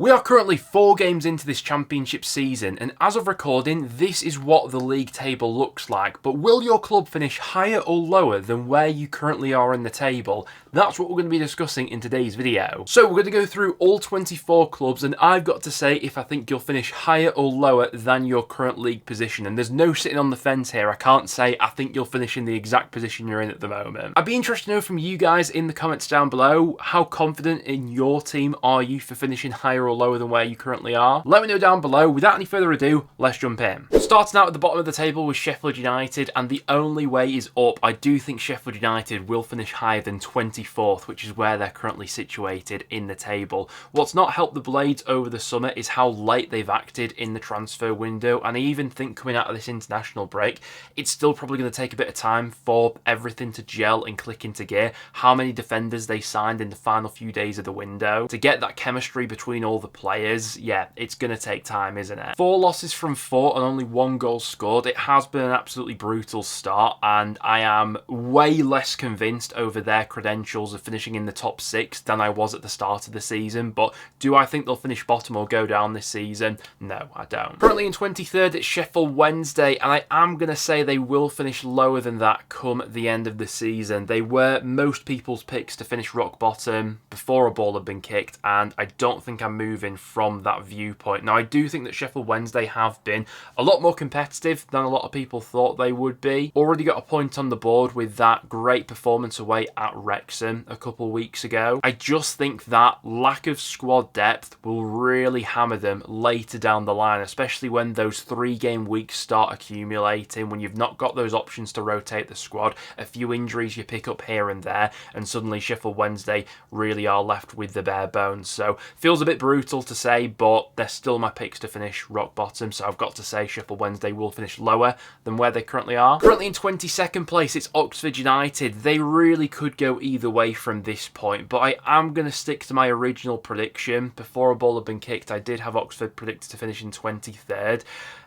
We are currently 4 games into this championship season, and as of recording, this is what the league table looks like. But will your club finish higher or lower than where you currently are in the table? That's what we're going to be discussing in today's video. So we're going to go through all 24 clubs, and I've got to say if I think you'll finish higher or lower than your current league position. And there's no sitting on the fence here. I can't say I think you'll finish in the exact position you're in at the moment. I'd be interested to know from you guys in the comments down below, how confident in your team are you for finishing higher or lower than where you currently are? Let me know down below. Without any further ado, let's jump in. Starting out at the bottom of the table with Sheffield United, and the only way is up. I do think Sheffield United will finish higher than 24th, which is where they're currently situated in the table. What's not helped the Blades over the summer is how late they've acted in the transfer window, and I even think coming out of this international break, it's still probably going to take a bit of time for everything to gel and click into gear. How many defenders they signed in the final few days of the window to get that chemistry between all the players, yeah, it's going to take time, isn't it? 4 losses from 4 and only 1 goal scored. It has been an absolutely brutal start, and I am way less convinced over their credentials of finishing in the top 6 than I was at the start of the season. But do I think they'll finish bottom or go down this season? No, I don't. Currently in 23rd, it's Sheffield Wednesday, and I am going to say they will finish lower than that come the end of the season. They were most people's picks to finish rock bottom before a ball had been kicked, and I don't think I'm moving from that viewpoint. Now, I do think that Sheffield Wednesday have been a lot more competitive than a lot of people thought they would be. Already got a point on the board with that great performance away at Wrexham a couple of weeks ago. I just think that lack of squad depth will really hammer them later down the line, especially when those 3-game weeks start accumulating, when you've not got those options to rotate the squad, a few injuries you pick up here and there, and suddenly Sheffield Wednesday really are left with the bare bones. So feels a bit brutal to say, but they're still my picks to finish rock bottom, so I've got to say Sheffield Wednesday will finish lower than where they currently are. Currently in 22nd place, it's Oxford United. They really could go either way from this point, but I am going to stick to my original prediction. Before a ball had been kicked, I did have Oxford predicted to finish in 23rd.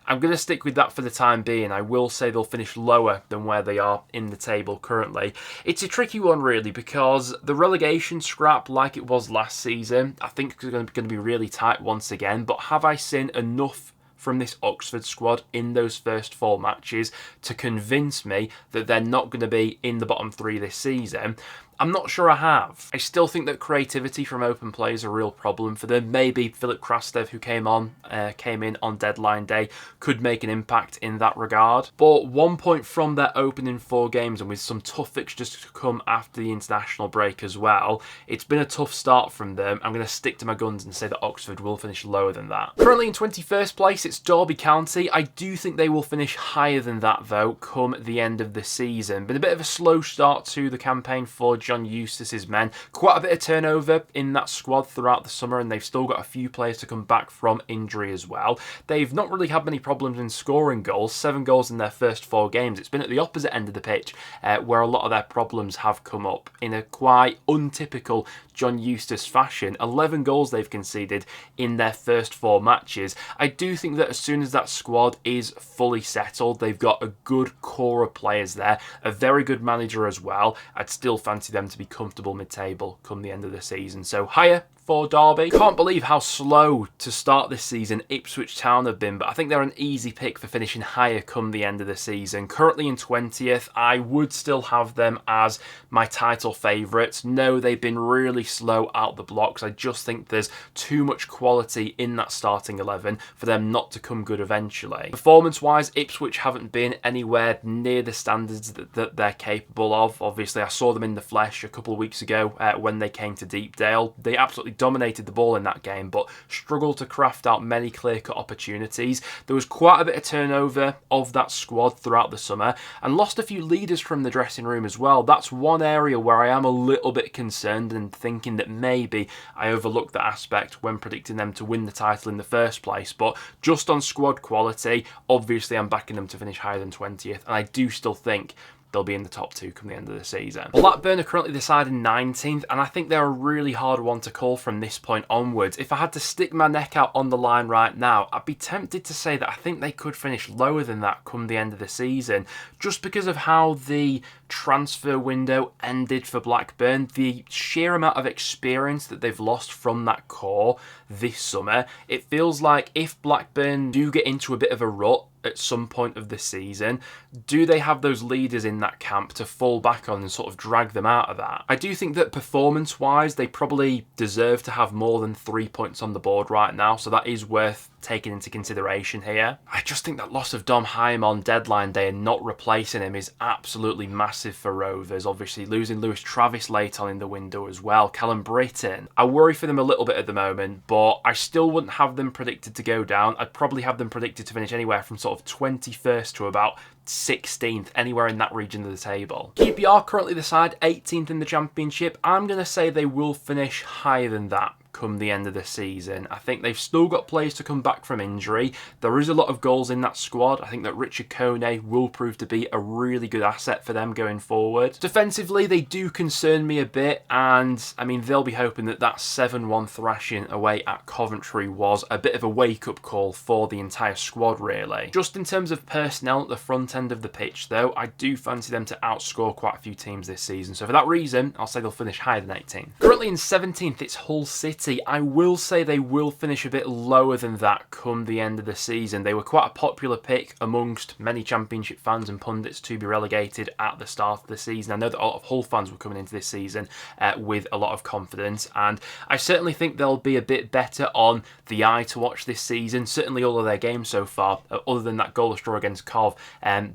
I'm going to stick with that for the time being. I will say they'll finish lower than where they are in the table currently. It's a tricky one really, because the relegation scrap, like it was last season, I think is going to be really tight once again. But have I seen enough from this Oxford squad in those first 4 matches to convince me that they're not going to be in the bottom 3 this season? I'm not sure I have. I still think that creativity from open play is a real problem for them. Maybe Philip Krastev, who came in on deadline day, could make an impact in that regard. But 1 point from their opening 4 games, and with some tough fixtures to come after the international break as well, it's been a tough start from them. I'm going to stick to my guns and say that Oxford will finish lower than that. Currently in 21st place, it's Derby County. I do think they will finish higher than that though come the end of the season. Been a bit of a slow start to the campaign for John Eustace's men. Quite a bit of turnover in that squad throughout the summer, and they've still got a few players to come back from injury as well. They've not really had many problems in scoring goals. 7 goals in their first 4 games. It's been at the opposite end of the pitch where a lot of their problems have come up in a quite untypical John Eustace fashion. 11 goals they've conceded in their first 4 matches. I do think that as soon as that squad is fully settled, they've got a good core of players there, a very good manager as well. I'd still fancy them to be comfortable mid-table come the end of the season. So higher for Derby. Can't believe how slow to start this season Ipswich Town have been, but I think they're an easy pick for finishing higher come the end of the season. Currently in 20th, I would still have them as my title favourites. No, they've been really slow out the blocks. I just think there's too much quality in that starting 11 for them not to come good eventually. Performance-wise, Ipswich haven't been anywhere near the standards that they're capable of. Obviously, I saw them in the flesh a couple of weeks ago when they came to Deepdale. They absolutely dominated the ball in that game, but struggled to craft out many clear-cut opportunities. There was quite a bit of turnover of that squad throughout the summer, and lost a few leaders from the dressing room as well. That's one area where I am a little bit concerned and thinking that maybe I overlooked that aspect when predicting them to win the title in the first place. But just on squad quality, obviously I'm backing them to finish higher than 20th, and I do still think they'll be in the top 2 come the end of the season. Blackburn are currently decided 19th, and I think they're a really hard one to call from this point onwards. If I had to stick my neck out on the line right now, I'd be tempted to say that I think they could finish lower than that come the end of the season, just because of how the transfer window ended for Blackburn, the sheer amount of experience that they've lost from that core this summer, it feels like if Blackburn do get into a bit of a rut at some point of the season, do they have those leaders in that camp to fall back on and sort of drag them out of that? I do think that performance-wise, they probably deserve to have more than 3 points on the board right now, so that is worth taking into consideration here. I just think that loss of Dom Hyam on deadline day and not replacing him is absolutely massive for Rovers. Obviously, losing Lewis Travis late on in the window as well. Callum Britton. I worry for them a little bit at the moment, but I still wouldn't have them predicted to go down. I'd probably have them predicted to finish anywhere from sort of 21st to about 16th, anywhere in that region of the table. QPR currently the side 18th in the Championship. I'm going to say they will finish higher than that come the end of the season. I think they've still got players to come back from injury. There is a lot of goals in that squad. I think that Richard Kone will prove to be a really good asset for them going forward. Defensively, they do concern me a bit, and I mean, they'll be hoping that that 7-1 thrashing away at Coventry was a bit of a wake-up call for the entire squad, really. Just in terms of personnel at the front end of the pitch, though, I do fancy them to outscore quite a few teams this season. So for that reason, I'll say they'll finish higher than 18th. Currently in 17th, it's Hull City. I will say they will finish a bit lower than that come the end of the season. They were quite a popular pick amongst many Championship fans and pundits to be relegated at the start of the season. I know that a lot of Hull fans were coming into this season with a lot of confidence, and I certainly think they'll be a bit better on the eye to watch this season. Certainly all of their games so far, other than that goalless draw against Cov,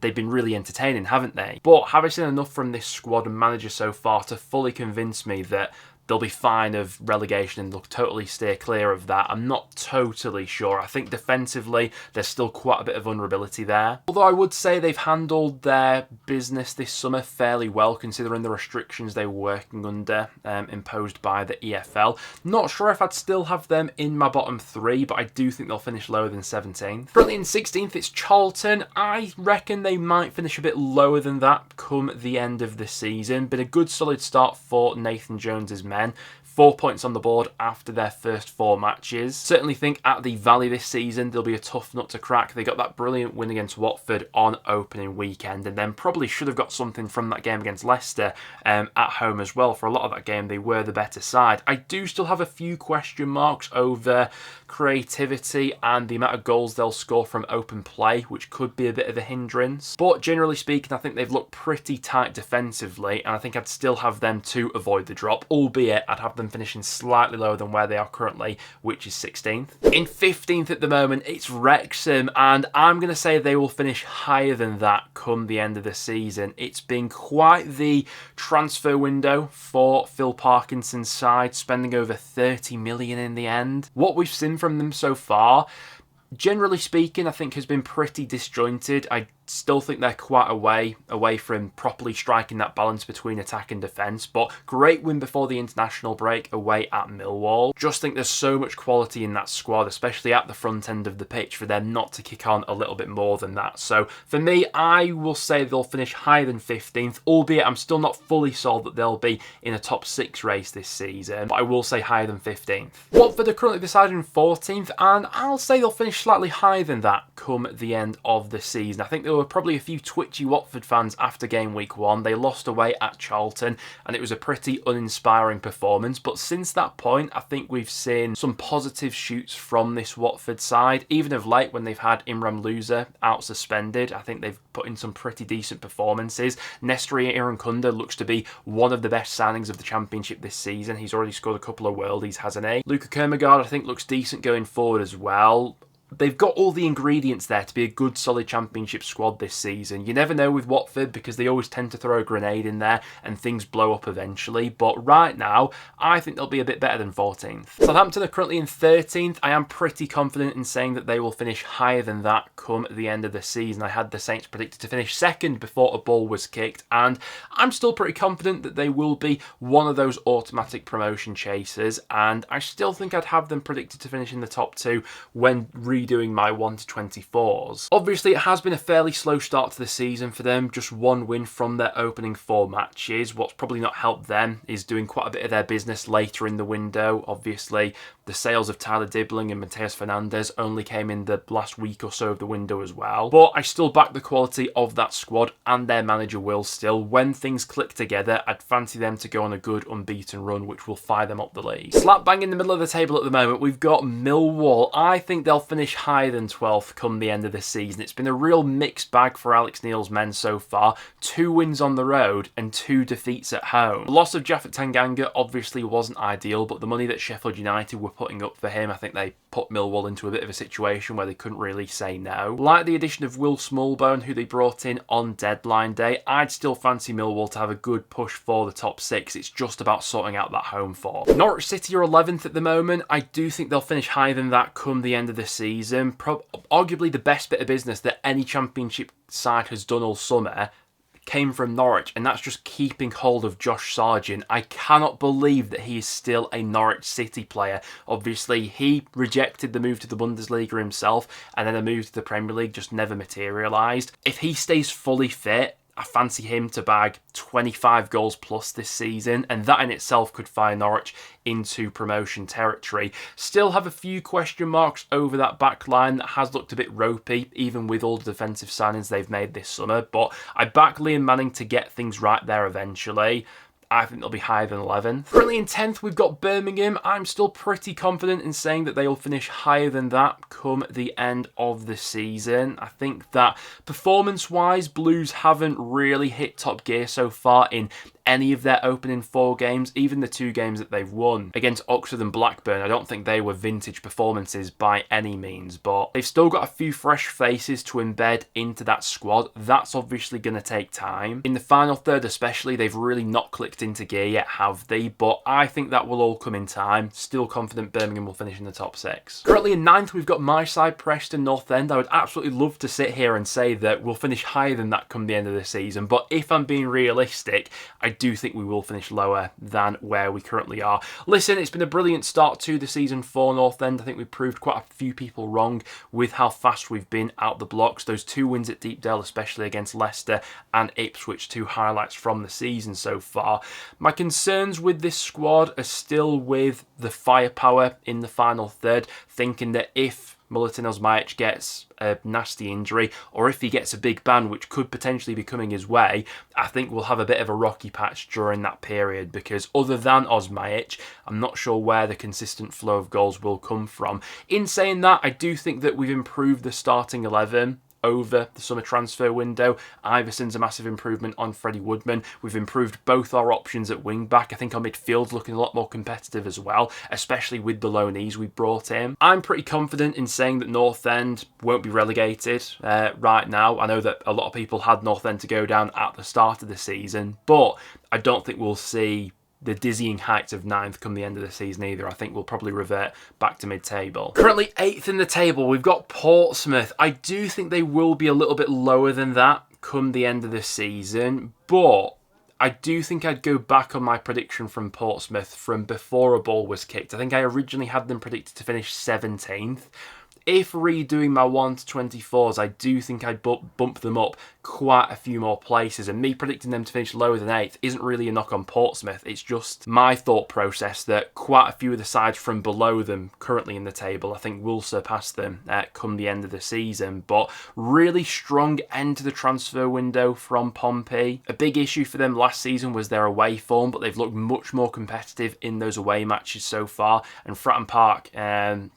they've been really entertaining, haven't they? But have I seen enough from this squad and manager so far to fully convince me that they'll be fine of relegation and they'll totally steer clear of that? I'm not totally sure. I think defensively, there's still quite a bit of vulnerability there. Although I would say they've handled their business this summer fairly well, considering the restrictions they were working under, imposed by the EFL. Not sure if I'd still have them in my bottom three, but I do think they'll finish lower than 17th. Currently in 16th, it's Charlton. I reckon they might finish a bit lower than that come the end of the season. Been a good solid start for Nathan Jones's men. 4 points on the board after their first 4 matches. Certainly think at the Valley this season, they'll be a tough nut to crack. They got that brilliant win against Watford on opening weekend, and then probably should have got something from that game against Leicester at home as well. For a lot of that game, they were the better side. I do still have a few question marks over creativity and the amount of goals they'll score from open play, which could be a bit of a hindrance. But generally speaking, I think they've looked pretty tight defensively, and I think I'd still have them to avoid the drop, albeit I'd have them finishing slightly lower than where they are currently, which is 16th. In 15th at the moment, it's Wrexham, and I'm going to say they will finish higher than that come the end of the season. It's been quite the transfer window for Phil Parkinson's side, spending over 30 million in the end. What we've seen from them so far, generally speaking, I think has been pretty disjointed. I still think they're quite away from properly striking that balance between attack and defence, but great win before the international break away at Millwall. Just think there's so much quality in that squad, especially at the front end of the pitch, for them not to kick on a little bit more than that. So for me, I will say they'll finish higher than 15th, albeit I'm still not fully sold that they'll be in a top 6 race this season, but I will say higher than 15th. Watford are currently decided in 14th, and I'll say they'll finish slightly higher than that come the end of the season. I think there were probably a few twitchy Watford fans after game week 1. They lost away at Charlton, and it was a pretty uninspiring performance. But since that point, I think we've seen some positive shoots from this Watford side. Even of late, when they've had Imran Louza out suspended, I think they've put in some pretty decent performances. Nestori Irankunda looks to be one of the best signings of the Championship this season. He's already scored a couple of worldies, hasn't he? Luka Kermagard, I think, looks decent going forward as well. They've got all the ingredients there to be a good, solid Championship squad this season. You never know with Watford, because they always tend to throw a grenade in there and things blow up eventually. But right now, I think they'll be a bit better than 14th. Southampton are currently in 13th. I am pretty confident in saying that they will finish higher than that come the end of the season. I had the Saints predicted to finish second before a ball was kicked, and I'm still pretty confident that they will be one of those automatic promotion chasers, and I still think I'd have them predicted to finish in the top 2 when redoing my 1 to 24s. Obviously, it has been a fairly slow start to the season for them, just one win from their opening 4 matches. What's probably not helped them is doing quite a bit of their business later in the window. Obviously, the sales of Tyler Dibbling and Mateus Fernandes only came in the last week or so of the window as well. But I still back the quality of that squad and their manager Will still. When things click together, I'd fancy them to go on a good unbeaten run, which will fire them up the league. Slap bang in the middle of the table at the moment, we've got Millwall. I think they'll finish higher than 12th come the end of the season. It's been a real mixed bag for Alex Neil's men so far. 2 wins on the road and 2 defeats at home. The loss of Japhet Tanganga obviously wasn't ideal, but the money that Sheffield United were putting up for him, I think they put Millwall into a bit of a situation where they couldn't really say no. Like the addition of Will Smallbone, who they brought in on deadline day, I'd still fancy Millwall to have a good push for the top 6. It's just about sorting out that home form. Norwich City are 11th at the moment. I do think they'll finish higher than that come the end of the season. Arguably the best bit of business that any championship side has done all summer came from Norwich, and that's just keeping hold of Josh Sargent. I cannot believe that he is still a Norwich City player. Obviously, he rejected the move to the Bundesliga himself, and then a move to the Premier League just never materialised. If he stays fully fit, I fancy him to bag 25 goals plus this season, and that in itself could fire Norwich into promotion territory. Still have a few question marks over that back line that has looked a bit ropey, even with all the defensive signings they've made this summer, but I back Liam Manning to get things right there eventually. I think they'll be higher than 11th. Currently in 10th, we've got Birmingham. I'm still pretty confident in saying that they will finish higher than that come the end of the season. I think that performance-wise, Blues haven't really hit top gear so far in any of their opening 4 games, even the 2 games that they've won. Against Oxford and Blackburn, I don't think they were vintage performances by any means, but they've still got a few fresh faces to embed into that squad. That's obviously going to take time. In the final third especially, they've really not clicked into gear yet, have they? But I think that will all come in time. Still confident Birmingham will finish in the top 6. Currently in 9th, we've got my side, Preston North End. I would absolutely love to sit here and say that we'll finish higher than that come the end of the season, but if I'm being realistic, I do think we will finish lower than where we currently are. Listen, it's been a brilliant start to the season for North End. I think we've proved quite a few people wrong with how fast we've been out the blocks. Those 2 wins at Deepdale, especially against Leicester and Ipswich, 2 highlights from the season so far. My concerns with this squad are still with the firepower in the final third, thinking that if Milutin Osmajic gets a nasty injury, or if he gets a big ban, which could potentially be coming his way, I think we'll have a bit of a rocky patch during that period, because other than Osmajic, I'm not sure where the consistent flow of goals will come from. In saying that, I do think that we've improved the starting 11 over the summer transfer window. Iverson's a massive improvement on Freddie Woodman. We've improved both our options at wing back. I think our midfield's looking a lot more competitive as well, especially with the loanees we brought in. I'm pretty confident in saying that North End won't be relegated right now. I know that a lot of people had North End to go down at the start of the season, but I don't think we'll see the dizzying heights of 9th come the end of the season either. I think we'll probably revert back to mid-table. Currently 8th in the table, we've got Portsmouth. I do think they will be a little bit lower than that come the end of the season, but I do think I'd go back on my prediction from Portsmouth from before a ball was kicked. I think I originally had them predicted to finish 17th. If redoing my 1 to 24s, I do think I'd bump them up quite a few more places, and me predicting them to finish lower than 8th isn't really a knock on Portsmouth. It's just my thought process that quite a few of the sides from below them currently in the table I think will surpass them come the end of the season. But really strong end to the transfer window from Pompey. A big issue for them last season was their away form, but they've looked much more competitive in those away matches so far, and Fratton Park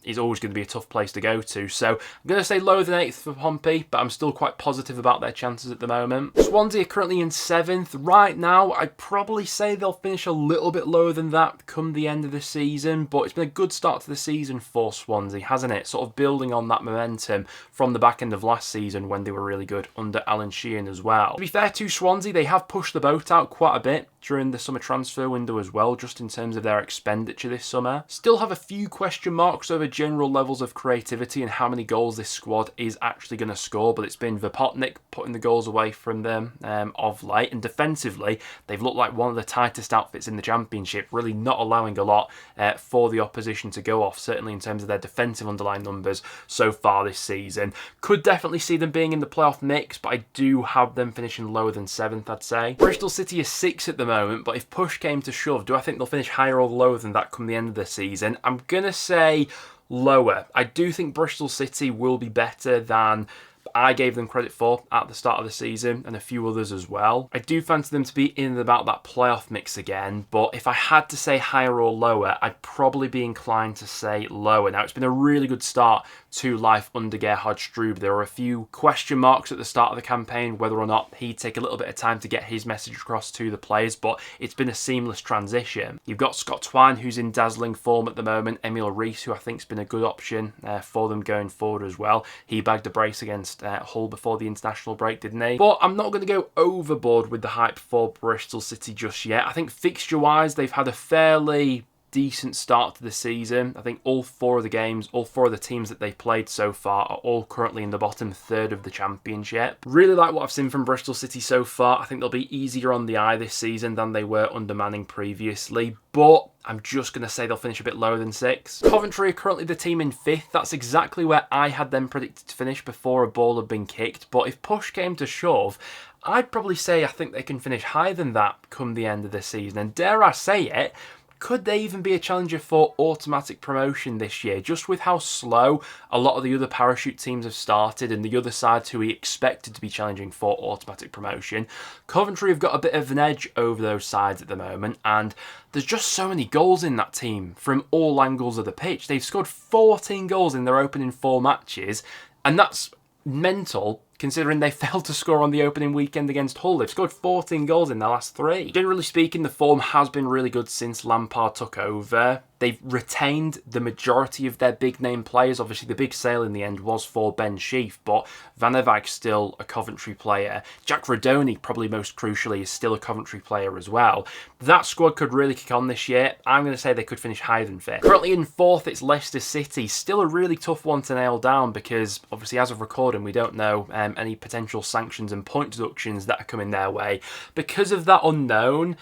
is always going to be a tough place to go to. So I'm going to say lower than 8th for Pompey, but I'm still quite positive about their chances at the moment. Swansea are currently in 7th. Right now, I'd probably say they'll finish a little bit lower than that come the end of the season, but it's been a good start to the season for Swansea, hasn't it? Sort of building on that momentum from the back end of last season when they were really good under Alan Sheehan as well. To be fair to Swansea, they have pushed the boat out quite a bit during the summer transfer window as well, just in terms of their expenditure this summer. Still have a few question marks over general levels of creativity quality and how many goals this squad is actually going to score, but it's been Vipotnik putting the goals away from them of late. And defensively, they've looked like one of the tightest outfits in the Championship, really not allowing a lot for the opposition to go off, certainly in terms of their defensive underlying numbers so far this season. Could definitely see them being in the playoff mix, but I do have them finishing lower than 7th, I'd say. Bristol City is 6th at the moment, but if push came to shove, do I think they'll finish higher or lower than that come the end of the season? I'm going to say lower. I do think Bristol City will be better than I gave them credit for at the start of the season, and a few others as well. I do fancy them to be in and about that playoff mix again, but if I had to say higher or lower, I'd probably be inclined to say lower. Now, it's been a really good start to life under Gerhard Struber. There were a few question marks at the start of the campaign, whether or not he'd take a little bit of time to get his message across to the players, but it's been a seamless transition. You've got Scott Twine, who's in dazzling form at the moment, Emil Rees, who I think's been a good option for them going forward as well. He bagged a brace against Hull before the international break, didn't he? But I'm not going to go overboard with the hype for Bristol City just yet. I think fixture-wise, they've had a fairly decent start to the season. I think all 4 of the games, all 4 of the teams that they've played so far are all currently in the bottom third of the Championship. Really like what I've seen from Bristol City so far. I think they'll be easier on the eye this season than they were under Manning previously, but I'm just going to say they'll finish a bit lower than 6. Coventry are currently the team in 5th. That's exactly where I had them predicted to finish before a ball had been kicked, but if push came to shove, I'd probably say I think they can finish higher than that come the end of the season. And dare I say it, could they even be a challenger for automatic promotion this year? Just with how slow a lot of the other parachute teams have started and the other sides who we expected to be challenging for automatic promotion, Coventry have got a bit of an edge over those sides at the moment, and there's just so many goals in that team from all angles of the pitch. They've scored 14 goals in their opening 4 matches, and that's mental considering they failed to score on the opening weekend against Hull. They've scored 14 goals in their last 3. Generally speaking, the form has been really good since Lampard took over. They've retained the majority of their big-name players. Obviously, the big sale in the end was for Ben Sheaf, but Van der Vaegt's still a Coventry player. Jack Rodoni, probably most crucially, is still a Coventry player as well. That squad could really kick on this year. I'm going to say they could finish higher than 5th. Currently in 4th, it's Leicester City. Still a really tough one to nail down because, obviously, as of recording, we don't know any potential sanctions and point deductions that are coming their way. Because of that unknown,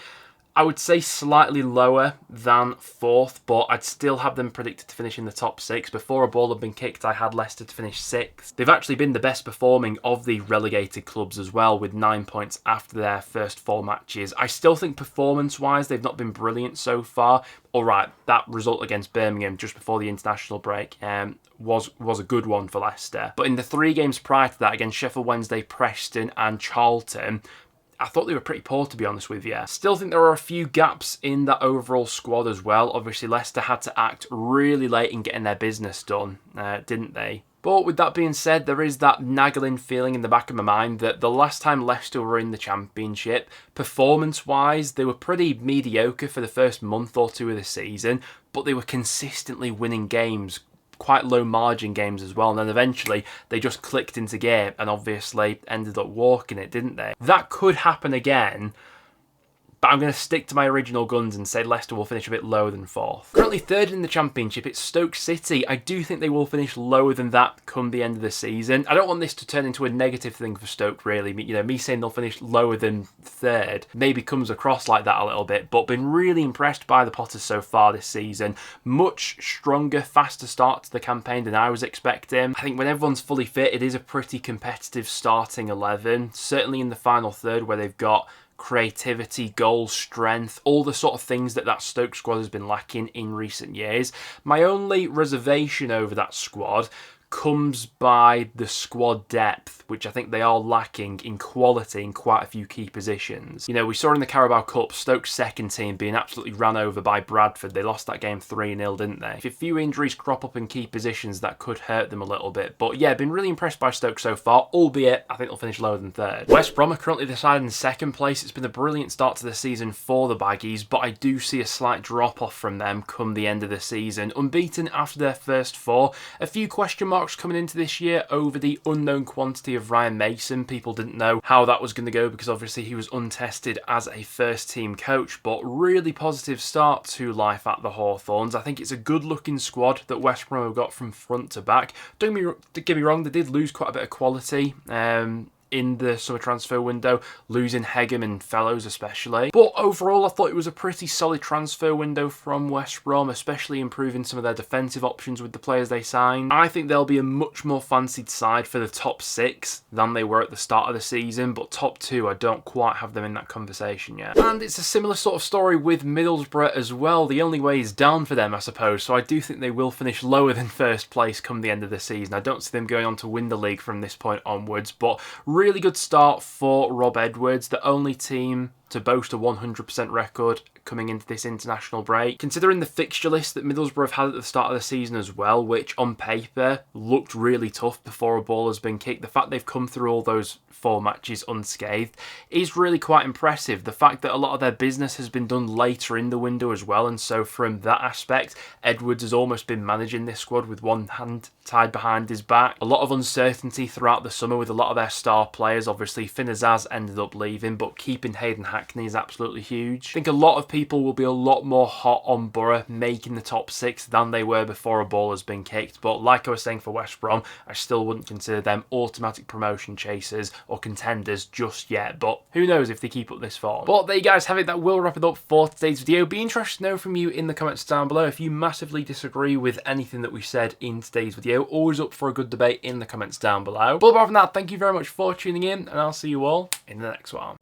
I would say slightly lower than 4th, but I'd still have them predicted to finish in the top 6. Before a ball had been kicked, I had Leicester to finish 6th. They've actually been the best performing of the relegated clubs as well, with 9 points after their first 4 matches. I still think performance-wise, they've not been brilliant so far. All right, that result against Birmingham just before the international break was a good one for Leicester. But in the 3 games prior to that, against Sheffield Wednesday, Preston and Charlton, I thought they were pretty poor, to be honest with you. Still think there are a few gaps in that overall squad as well. Obviously, Leicester had to act really late in getting their business done, didn't they? But with that being said, there is that nagging feeling in the back of my mind that the last time Leicester were in the Championship, performance-wise, they were pretty mediocre for the first month or 2 of the season, but they were consistently winning games, quite low margin games as well, and then eventually they just clicked into gear and obviously ended up walking it, didn't they? That could happen again, but I'm going to stick to my original guns and say Leicester will finish a bit lower than 4th. Currently 3rd in the Championship, it's Stoke City. I do think they will finish lower than that come the end of the season. I don't want this to turn into a negative thing for Stoke, really. You know, me saying they'll finish lower than 3rd maybe comes across like that a little bit, but been really impressed by the Potters so far this season. Much stronger, faster start to the campaign than I was expecting. I think when everyone's fully fit, it is a pretty competitive starting 11. Certainly in the final third where they've got creativity, goal strength, all the sort of things that Stoke squad has been lacking in recent years. My only reservation over that squad comes by the squad depth, which I think they are lacking in quality in quite a few key positions. You know, we saw in the Carabao Cup, Stoke's second team being absolutely ran over by Bradford. They lost that game 3-0, didn't they? If a few injuries crop up in key positions, that could hurt them a little bit. But yeah, been really impressed by Stoke so far, albeit I think they'll finish lower than 3rd. West Brom are currently decided in 2nd place. It's been a brilliant start to the season for the Baggies, but I do see a slight drop-off from them come the end of the season. Unbeaten after their first 4. A few question marks marks coming into this year over the unknown quantity of Ryan Mason. People didn't know how that was going to go because obviously he was untested as a first team coach, but really positive start to life at the Hawthorns. I think it's a good looking squad that West Brom have got from front to back. Don't get me wrong, they did lose quite a bit of quality in the summer transfer window, losing Hegem and Fellows especially. But overall, I thought it was a pretty solid transfer window from West Brom, especially improving some of their defensive options with the players they signed. I think they'll be a much more fancied side for the top 6 than they were at the start of the season, but top 2, I don't quite have them in that conversation yet. And it's a similar sort of story with Middlesbrough as well. The only way is down for them, I suppose, so I do think they will finish lower than first place come the end of the season. I don't see them going on to win the league from this point onwards, but really good start for Rob Edwards, the only team to boast a 100% record coming into this international break. Considering the fixture list that Middlesbrough have had at the start of the season as well, which on paper looked really tough before a ball has been kicked, the fact they've come through all those 4 matches unscathed is really quite impressive. The fact that a lot of their business has been done later in the window as well, and so from that aspect, Edwards has almost been managing this squad with one hand tied behind his back. A lot of uncertainty throughout the summer with a lot of their star players. Obviously, Finn Azaz ended up leaving, but keeping Hayden Hackney is absolutely huge. I think a lot of people will be a lot more hot on Borough making the top 6 than they were before a ball has been kicked, but like I was saying for West Brom, I still wouldn't consider them automatic promotion chasers or contenders just yet, but who knows if they keep up this form. But there you guys have it, that will wrap it up for today's video. Be interested to know from you in the comments down below if you massively disagree with anything that we said in today's video. Always up for a good debate in the comments down below. But apart from that, thank you very much for tuning in, and I'll see you all in the next one.